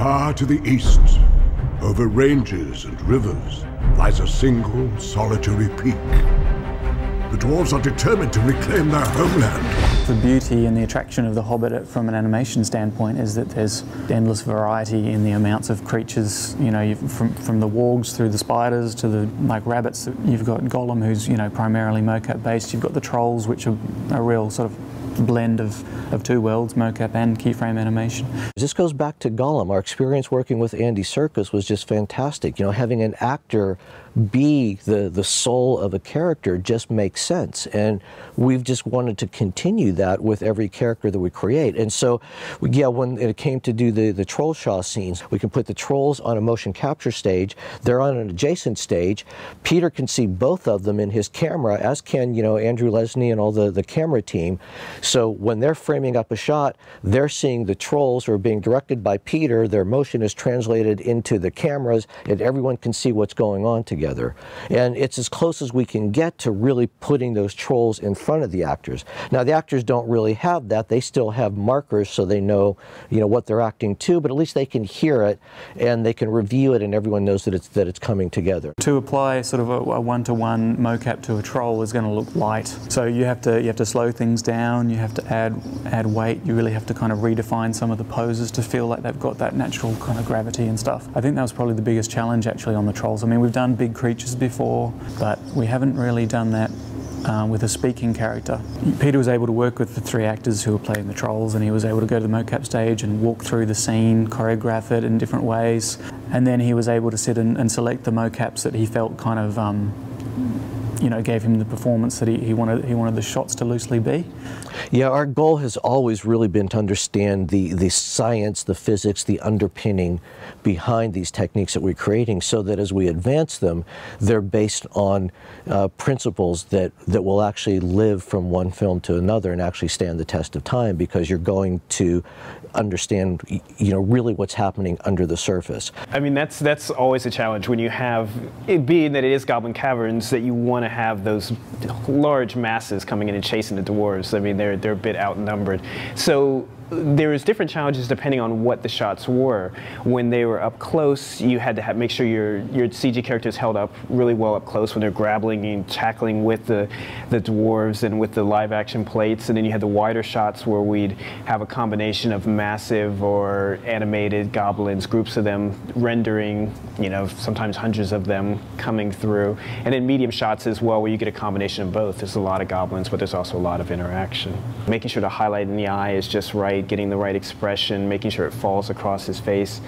Far to the east, over ranges and rivers, lies a single solitary peak. The dwarves are determined to reclaim their homeland. The beauty and the attraction of The Hobbit from an animation standpoint is that there's endless variety in the amounts of creatures, you know, from the wargs through the spiders to the rabbits. You've got Gollum, who's, you know, primarily mocap based. You've got the trolls, which are a real sort of blend of two worlds, mocap and keyframe animation. This goes back to Gollum. Our experience working with Andy Serkis was just fantastic. You know, having an actor be the soul of a character just makes sense, and we've just wanted to continue that with every character that we create. And so, yeah, when it came to do the troll Shaw scenes, we can put the trolls on a motion capture stage. They're on an adjacent stage. Peter can see both of them in his camera, as can, you know, Andrew Lesney and all the camera team. So when they're framing up a shot, they're seeing the trolls who are being directed by Peter. Their motion is translated into the cameras, and everyone can see what's going on together. And it's as close as we can get to really putting those trolls in front of the actors. Now, the actors don't really have that. They still have markers so they know, you know, what they're acting to, but at least they can hear it and they can review it, and everyone knows that it's coming together. To apply sort of a one-to-one mocap to a troll is going to look light. So you have to slow things down, you have to add weight, you really have to kind of redefine some of the poses to feel like they've got that natural kind of gravity and stuff. I think that was probably the biggest challenge actually on the trolls. I mean, we've done big creatures before, but we haven't really done that with a speaking character. Peter was able to work with the three actors who were playing the trolls, and he was able to go to the mocap stage and walk through the scene, choreograph it in different ways, and then he was able to sit and select the mocaps that he felt kind of you know, gave him the performance that he wanted the shots to loosely be. Yeah, our goal has always really been to understand the science, the physics, the underpinning behind these techniques that we're creating, so that as we advance them, they're based on principles that will actually live from one film to another and actually stand the test of time, because you're going to understand, you know, really what's happening under the surface. I mean, that's always a challenge when you have, it being that it is Goblin Caverns, that you want to have those large masses coming in and chasing the dwarves. I mean, they're a bit outnumbered. So there was different challenges depending on what the shots were. When they were up close, you had to make sure your CG characters held up really well up close when they're grappling and tackling with the dwarves and with the live action plates. And then you had the wider shots where we'd have a combination of massive or animated goblins, groups of them rendering, you know, sometimes hundreds of them coming through. And then medium shots as well, where you get a combination of both. There's a lot of goblins, but there's also a lot of interaction. Making sure the highlight in the eye is just right, getting the right expression, making sure it falls across his face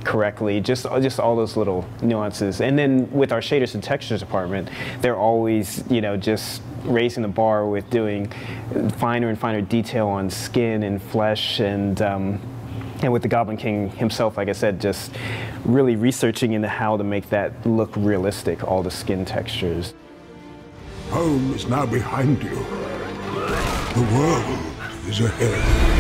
correctly, just all those little nuances. And then with our shaders and textures department, they're always, you know, just raising the bar with doing finer and finer detail on skin and flesh, and with the Goblin King himself, like I said, just really researching into how to make that look realistic, all the skin textures. Home is now behind you. The world is ahead.